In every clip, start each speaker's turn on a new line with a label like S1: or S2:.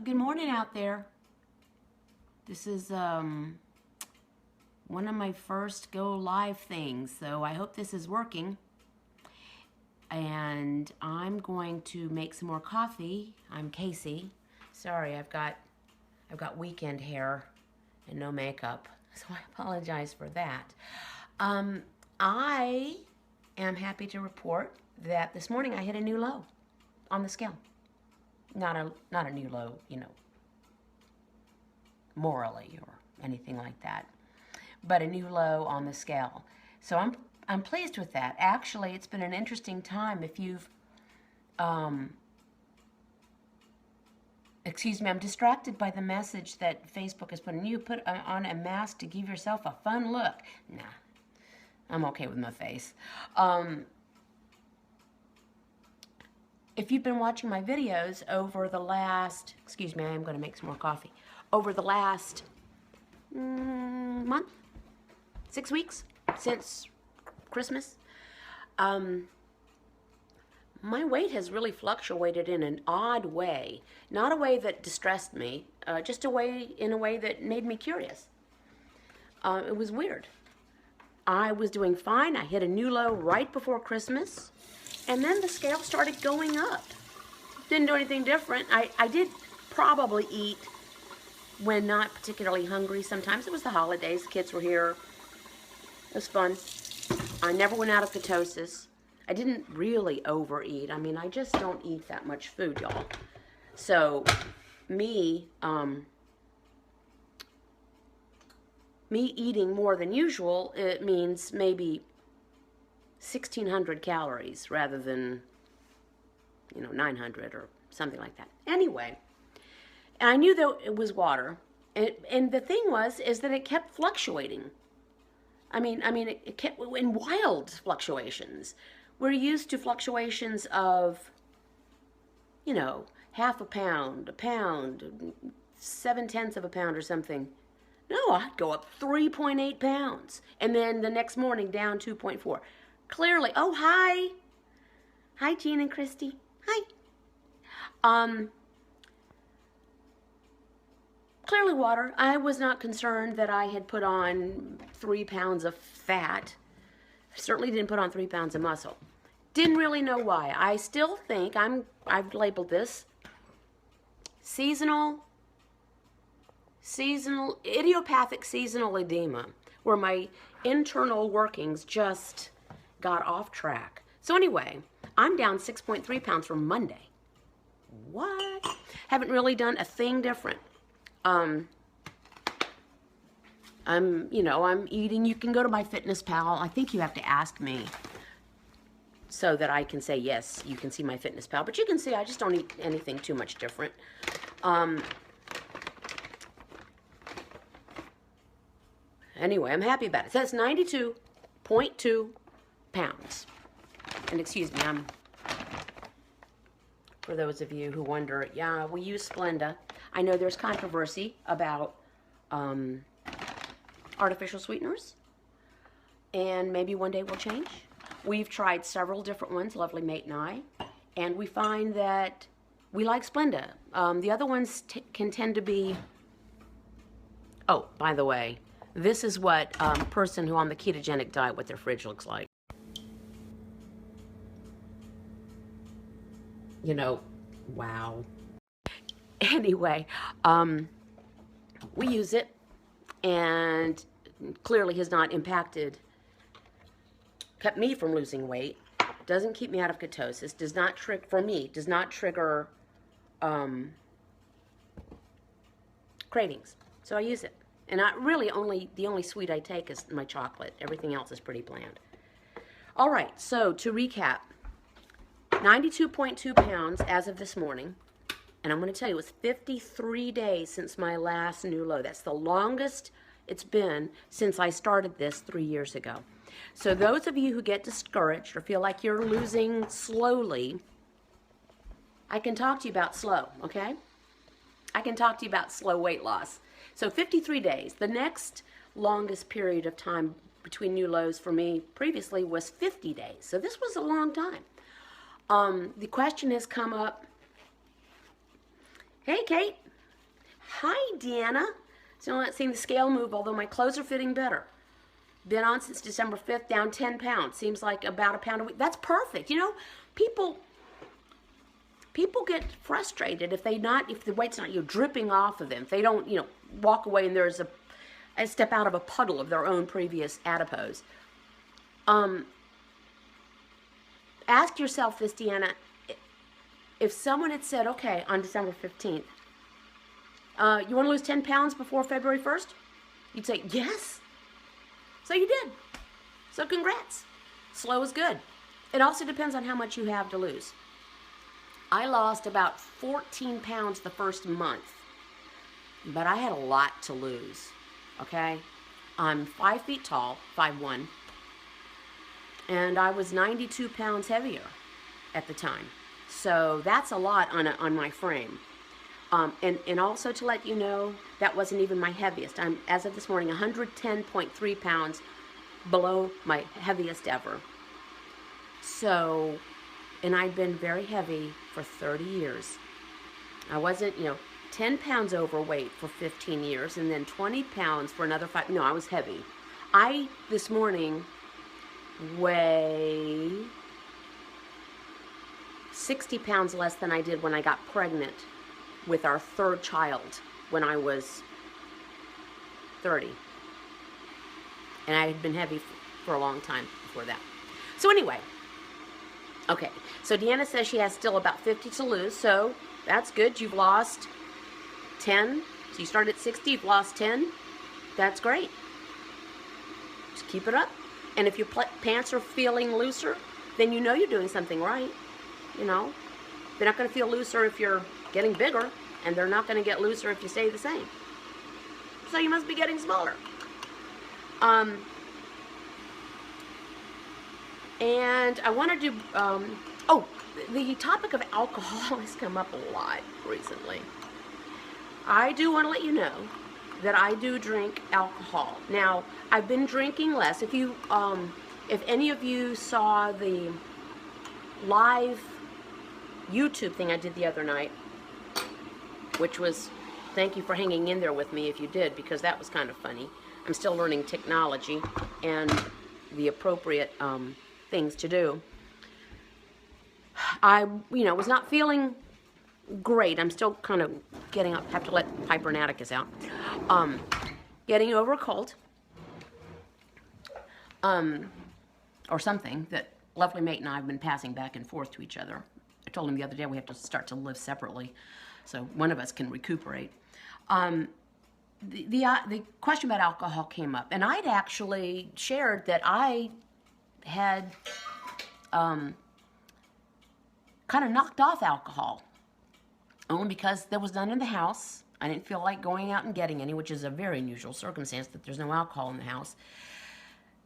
S1: Good morning out there. This is one of my first go live things, so I hope this is working. And I'm going to make some more coffee. I'm Casey. Sorry, I've got weekend hair and no makeup, so I apologize for that. I am happy to report that this morning I hit a new low on the scale. Not a new low, you know, morally or anything like that, but a new low on the scale. So I'm pleased with that. Actually, it's been an interesting time. If you've excuse me, I'm distracted by the message that Facebook has put in. You put on a mask to give yourself a fun look. Nah, I'm okay with my face. If you've been watching my videos over the last, excuse me, I am going to make some more coffee, over the last month, 6 weeks since Christmas, my weight has really fluctuated in an odd way. Not a way that distressed me, just in a way that made me curious. It was weird. I was doing fine. I hit a new low right before Christmas. And then the scale started going up. Didn't do anything different. I did probably eat when not particularly hungry sometimes. It was the holidays. The kids were here. It was fun. I never went out of ketosis. I didn't really overeat. I mean, I just don't eat that much food, y'all. So, me eating more than usual, it means maybe 1,600 calories rather than, 900 or something like that. Anyway, and I knew that it was water, and the thing is that it kept fluctuating. I mean, it kept in wild fluctuations. We're used to fluctuations of, half a pound, 0.7 of a pound or something. No, I'd go up 3.8 pounds, and then the next morning down 2.4. Clearly, oh, hi. Hi, Jean and Christy. Hi. Clearly water. I was not concerned that I had put on 3 pounds of fat. Certainly didn't put on 3 pounds of muscle. Didn't really know why. I still think I've labeled this idiopathic seasonal edema, where my internal workings just got off track. So anyway, I'm down 6.3 pounds from Monday. What? Haven't really done a thing different. I'm eating. You can go to my Fitness Pal. I think you have to ask me so that I can say, yes, you can see my Fitness Pal. But you can see I just don't eat anything too much different. Anyway, I'm happy about it. It says 92.2 pounds. And excuse me, for those of you who wonder, yeah, we use Splenda. I know there's controversy about artificial sweeteners, and maybe one day we'll change. We've tried several different ones, Lovely Mate and we find that we like Splenda. The other ones can tend to be, oh, by the way, this is what a person who on the ketogenic diet, what their fridge looks like. Wow. Anyway, we use it, and clearly has not kept me from losing weight, doesn't keep me out of ketosis, does not trigger cravings. So I use it. And the only sweet I take is my chocolate. Everything else is pretty bland. All right, so to recap, 92.2 pounds as of this morning. And I'm going to tell you, it was 53 days since my last new low. That's the longest it's been since I started this 3 years ago. So those of you who get discouraged or feel like you're losing slowly, I can talk to you about slow, okay? I can talk to you about slow weight loss. So 53 days. The next longest period of time between new lows for me previously was 50 days. So this was a long time. The question has come up, hey Kate, Hi, Deanna. Still not seeing the scale move, although my clothes are fitting better. Been on since December 5th, down 10 pounds. Seems like about a pound a week. That's perfect. You know, people get frustrated if the weight's not dripping off of them. If they don't, walk away and there's a step out of a puddle of their own previous adipose. Ask yourself this, Deanna. If someone had said, okay, on December 15th, you want to lose 10 pounds before February 1st? You'd say, yes. So you did. So congrats. Slow is good. It also depends on how much you have to lose. I lost about 14 pounds the first month, but I had a lot to lose, okay? I'm 5 feet tall, 5'1", and I was 92 pounds heavier at the time. So that's a lot on my frame. And also to let you know, that wasn't even my heaviest. I'm, as of this morning, 110.3 pounds below my heaviest ever. So, and I'd been very heavy for 30 years. I wasn't, 10 pounds overweight for 15 years, and then 20 pounds for another 5. No, I was heavy. I, this morning, weigh 60 pounds less than I did when I got pregnant with our third child when I was 30. And I had been heavy for a long time before that. So anyway, okay, so Deanna says she has still about 50 to lose, so that's good. You've lost 10. So you started at 60, you've lost 10. That's great. Just keep it up. And if your pants are feeling looser, then you know you're doing something right. They're not going to feel looser if you're getting bigger, and they're not going to get looser if you stay the same. So you must be getting smaller. And I want to do, the topic of alcohol has come up a lot recently. I do want to let you know that I do drink alcohol. Now, I've been drinking less. If any of you saw the live YouTube thing I did the other night, which was, thank you for hanging in there with me if you did, because that was kind of funny. I'm still learning technology and the appropriate things to do. I, was not feeling great. I'm still kind of getting up. Have to let Piper and Atticus out. Getting over a cold. Or something that lovely mate and I have been passing back and forth to each other. I told him the other day we have to start to live separately, so one of us can recuperate. The question about alcohol came up, and I'd actually shared that I had kind of knocked off alcohol, only because there was none in the house. I didn't feel like going out and getting any, which is a very unusual circumstance that there's no alcohol in the house.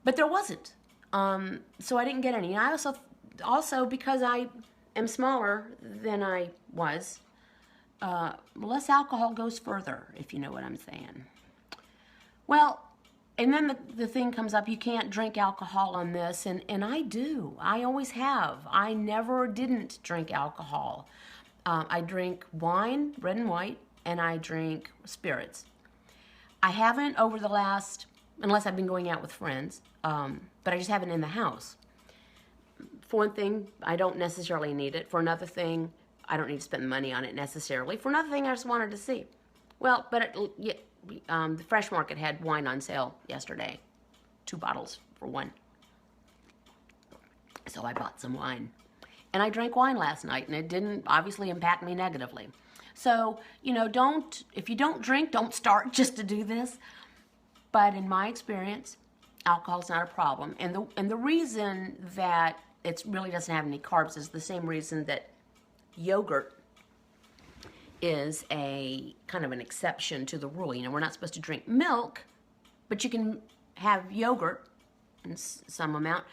S1: But there wasn't, so I didn't get any. And I also because I am smaller than I was, less alcohol goes further, if you know what I'm saying. Well, and then the thing comes up, you can't drink alcohol on this, and I do. I always have. I never didn't drink alcohol. I drink wine, red and white, and I drink spirits. I haven't over the last, unless I've been going out with friends, but I just haven't in the house. For one thing, I don't necessarily need it. For another thing, I don't need to spend money on it necessarily. For another thing, I just wanted to see. Well, but the Fresh Market had wine on sale yesterday. 2 bottles for $1. So I bought some wine. And I drank wine last night, and it didn't obviously impact me negatively. So, if you don't drink, don't start just to do this. But in my experience, alcohol's not a problem. And the reason that it really doesn't have any carbs is the same reason that yogurt is a kind of an exception to the rule. We're not supposed to drink milk, but you can have yogurt in some amount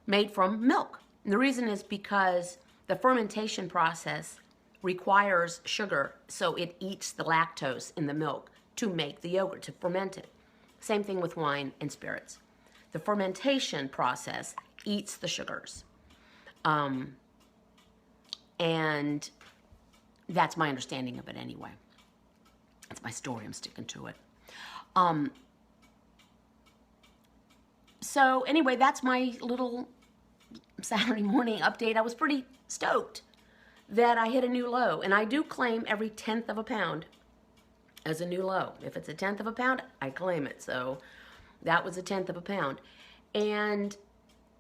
S1: made from milk. And the reason is because the fermentation process requires sugar, so it eats the lactose in the milk to make the yogurt, to ferment it. Same thing with wine and spirits. The fermentation process eats the sugars. And that's my understanding of it anyway. That's my story. I'm sticking to it. So anyway, that's my little Saturday morning update. I was pretty stoked that I hit a new low, and I do claim every 1/10 of a pound as a new low. If it's a 1/10 of a pound, I claim it. So that was a 1/10 of a pound. And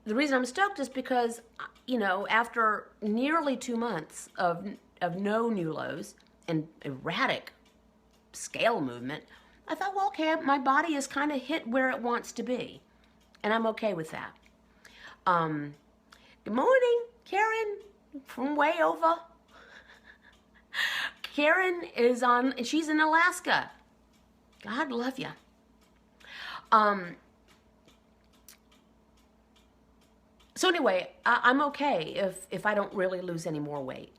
S1: the reason I'm stoked is because, you know, after nearly 2 months of no new lows and erratic scale movement, I thought, well, okay, my body is kind of hit where it wants to be, and I'm okay with that. Good morning, Karen from way over. Karen is she's in Alaska. God love you. So anyway, I'm okay if I don't really lose any more weight.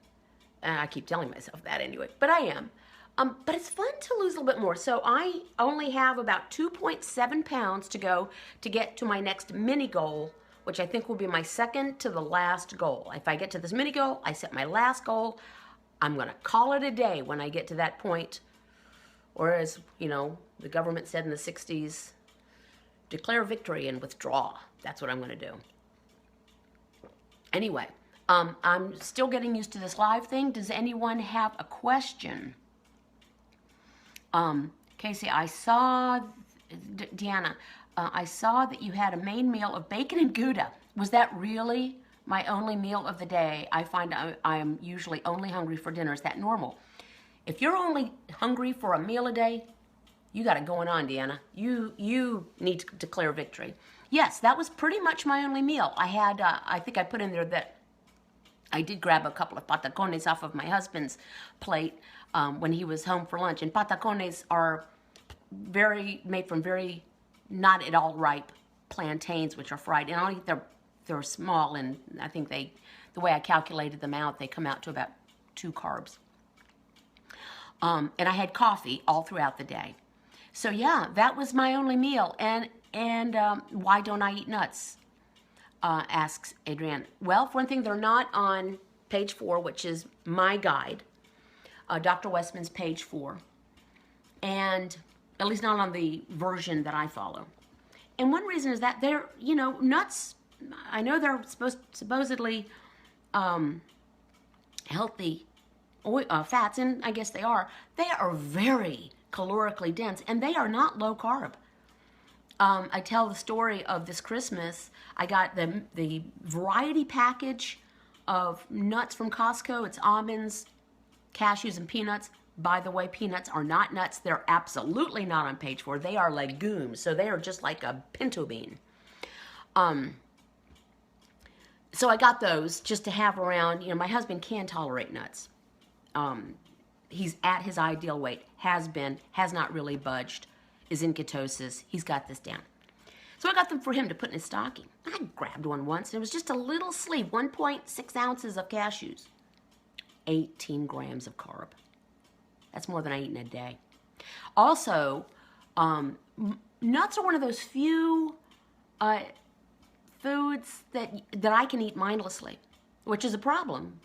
S1: I keep telling myself that anyway, but I am. But it's fun to lose a little bit more. So I only have about 2.7 pounds to go to get to my next mini goal, which I think will be my second to the last goal. If I get to this mini goal, I set my last goal. I'm going to call it a day when I get to that point. Or as, you know, the government said in the 60s, declare victory and withdraw. That's what I'm going to do. Anyway, I'm still getting used to this live thing. Does anyone have a question? Casey, I saw, Deanna, I saw that you had a main meal of bacon and Gouda. Was that really my only meal of the day? I find I'm usually only hungry for dinner. Is that normal? If you're only hungry for a meal a day, you got it going on, Deanna. You need to declare victory. Yes, that was pretty much my only meal. I had, I think I put in there that I did grab a couple of patacones off of my husband's plate when he was home for lunch. And patacones are made from very not at all ripe plantains, which are fried. And I think they're small, and I think the way I calculated them out, they come out to about 2 carbs. And I had coffee all throughout the day. So yeah, that was my only meal. And why don't I eat nuts? Asks Adrienne. Well, for one thing, they're not on page 4, which is my guide, Dr. Westman's page 4, and at least not on the version that I follow. And one reason is that they're, you know, nuts. I know they're supposedly healthy fats, and I guess they are. They are very calorically dense, and they are not low carb. I tell the story of this Christmas. I got the variety package of nuts from Costco. It's almonds, cashews, and peanuts. By the way, peanuts are not nuts. They're absolutely not on page 4. They are legumes, so they are just like a pinto bean. So I got those just to have around. You know, my husband can tolerate nuts. He's at his ideal weight, has been, has not really budged, is in ketosis. He's got this down. So I got them for him to put in his stocking. I grabbed one once, and it was just a little sleeve, 1.6 ounces of cashews, 18 grams of carb. That's more than I eat in a day. Also, nuts are one of those few foods that I can eat mindlessly, which is a problem.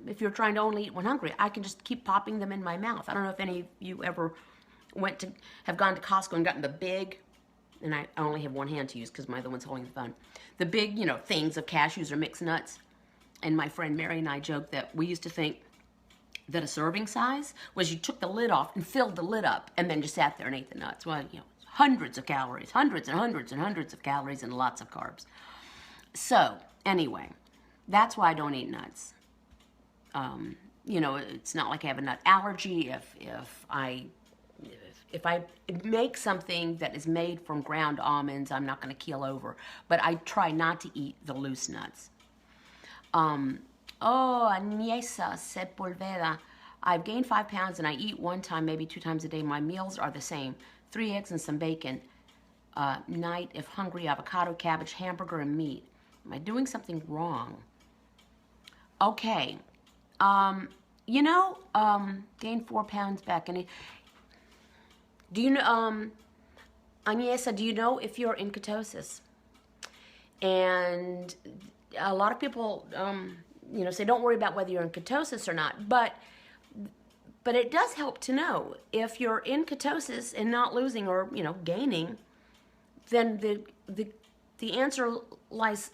S1: If you're trying to only eat when hungry, I can just keep popping them in my mouth. I don't know if any of you ever have gone to Costco and gotten the big, and I only have one hand to use because my other one's holding the phone, the big, you know, things of cashews or mixed nuts. And my friend Mary and I joked that we used to think that a serving size was you took the lid off and filled the lid up and then just sat there and ate the nuts. Well, you know, hundreds of calories, hundreds and hundreds and hundreds of calories and lots of carbs. So anyway, that's why I don't eat nuts. You know, it's not like I have a nut allergy. If I make something that is made from ground almonds, I'm not going to keel over. But I try not to eat the loose nuts. Agnesa Sepulveda. I've gained 5 pounds and I eat 1 time, maybe 2 times a day. My meals are the same. 3 eggs and some bacon. Night, if hungry, avocado, cabbage, hamburger, and meat. Am I doing something wrong? Okay. You know, gained 4 pounds back. And do you know, Agnesa, do you know if you're in ketosis? And a lot of people, you know, say don't worry about whether you're in ketosis or not. But But it does help to know if you're in ketosis and not losing or, gaining, then the answer lies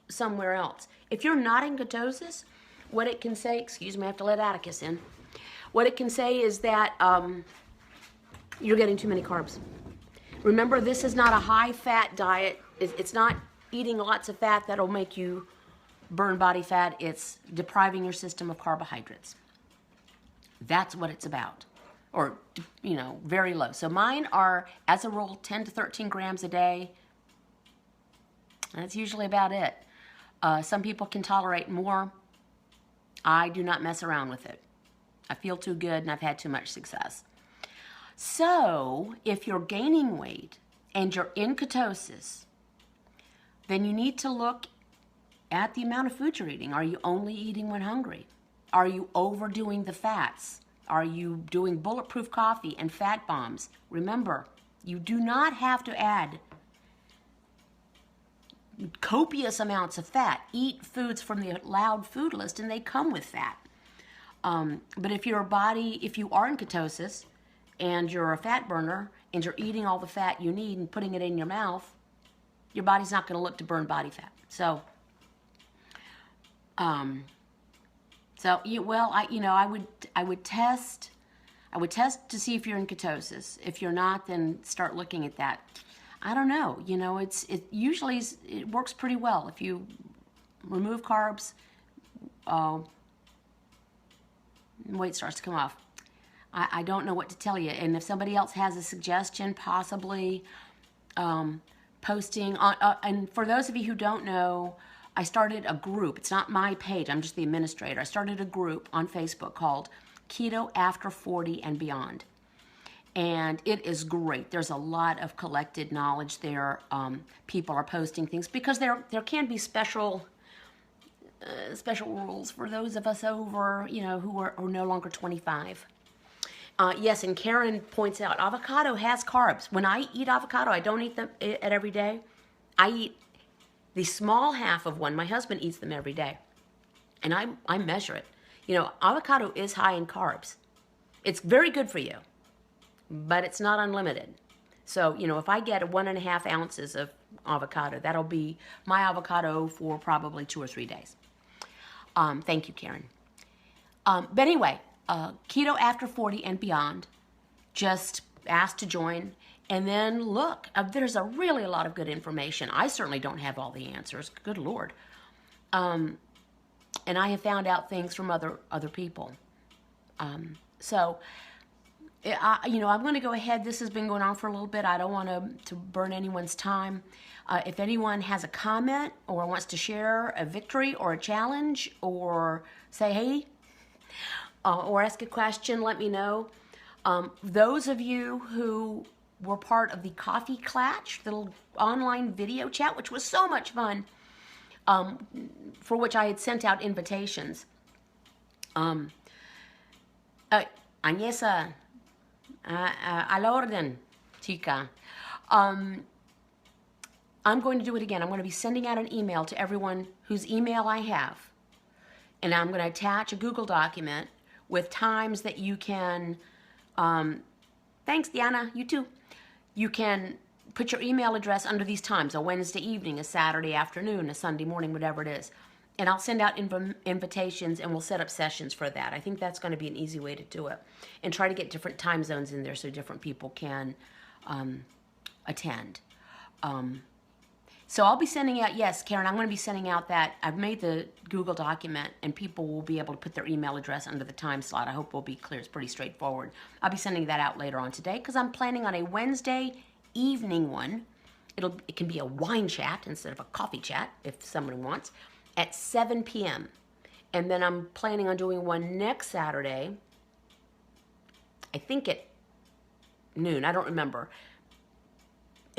S1: somewhere else. If you're not in ketosis, what it can say, excuse me, I have to let Atticus in. What it can say is that you're getting too many carbs. Remember, this is not a high-fat diet. It's not eating lots of fat that'll make you burn body fat. It's depriving your system of carbohydrates. That's what it's about. Or, very low. So mine are, as a rule, 10 to 13 grams a day. That's usually about it. Some people can tolerate more. I do not mess around with it. I feel too good and I've had too much success. So if you're gaining weight and you're in ketosis, then you need to look at the amount of food you're eating. Are you only eating when hungry? Are you overdoing the fats? Are you doing bulletproof coffee and fat bombs? Remember, you do not have to add copious amounts of fat. Eat foods from the allowed food list and they come with fat. But if you are in ketosis and you're a fat burner and you're eating all the fat you need and putting it in your mouth, your body's not going to look to burn body fat. So, I would test to see if you're in ketosis. If you're not, then start looking at that. I don't know. It usually works pretty well if you remove carbs. Weight starts to come off. I don't know what to tell you. And if somebody else has a suggestion, possibly posting on. And for those of you who don't know, I started a group. It's not my page. I'm just the administrator. I started a group on Facebook called Keto After 40 and Beyond. And it is great. There's a lot of collected knowledge there. People are posting things because there can be special rules for those of us over, who are no longer 25. Yes, and Karen points out, avocado has carbs. When I eat avocado, I don't eat them every day. I eat the small half of one. My husband eats them every day. And I measure it. Avocado is high in carbs. It's very good for you, but it's not unlimited. So, if I get 1.5 ounces of avocado, that'll be my avocado for probably 2 or 3 days. Thank you, Karen. But anyway, Keto After 40 and Beyond, just ask to join. And then look, there's really a lot of good information. I certainly don't have all the answers. Good Lord. And I have found out things from other people. I'm going to go ahead. This has been going on for a little bit. I don't want to burn anyone's time. If anyone has a comment or wants to share a victory or a challenge or say, hey, or ask a question, let me know. Those of you who were part of the Coffee Clatch, the little online video chat, which was so much fun, for which I had sent out invitations. Agnesa, a la orden, chica. I'm going to do it again. I'm going to be sending out an email to everyone whose email I have. And I'm going to attach a Google document with times that you can, thanks Diana, you too. You can put your email address under these times, a Wednesday evening, a Saturday afternoon, a Sunday morning, whatever it is. And I'll send out invitations and we'll set up sessions for that. I think that's going to be an easy way to do it. And try to get different time zones in there so different people can attend. So I'll be sending out, yes, Karen, I'm going to be sending out that. I've made the Google document and people will be able to put their email address under the time slot. I hope we'll be clear. It's pretty straightforward. I'll be sending that out later on today because I'm planning on a Wednesday evening one. It can be a wine chat instead of a coffee chat if someone wants, at 7 p.m. And then I'm planning on doing one next Saturday, I think at noon. I don't remember.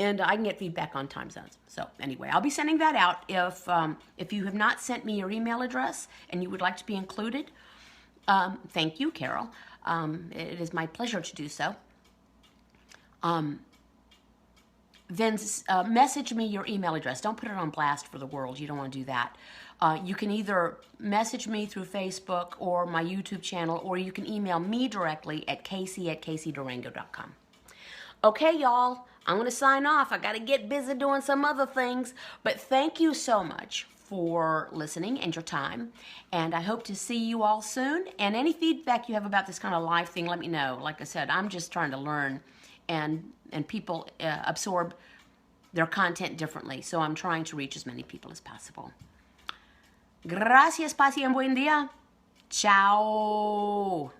S1: And I can get feedback on time zones. So anyway, I'll be sending that out. If you have not sent me your email address and you would like to be included, thank you, Carol. It is my pleasure to do so. Then message me your email address. Don't put it on blast for the world. You don't want to do that. You can either message me through Facebook or my YouTube channel, or you can email me directly at casey@caseydurango.com. Okay, y'all, I'm going to sign off. I got to get busy doing some other things, but thank you so much for listening and your time, and I hope to see you all soon. And any feedback you have about this kind of life thing, let me know. Like I said, I'm just trying to learn, and people absorb their content differently, so I'm trying to reach as many people as possible. Gracias, paz y buen día. Ciao.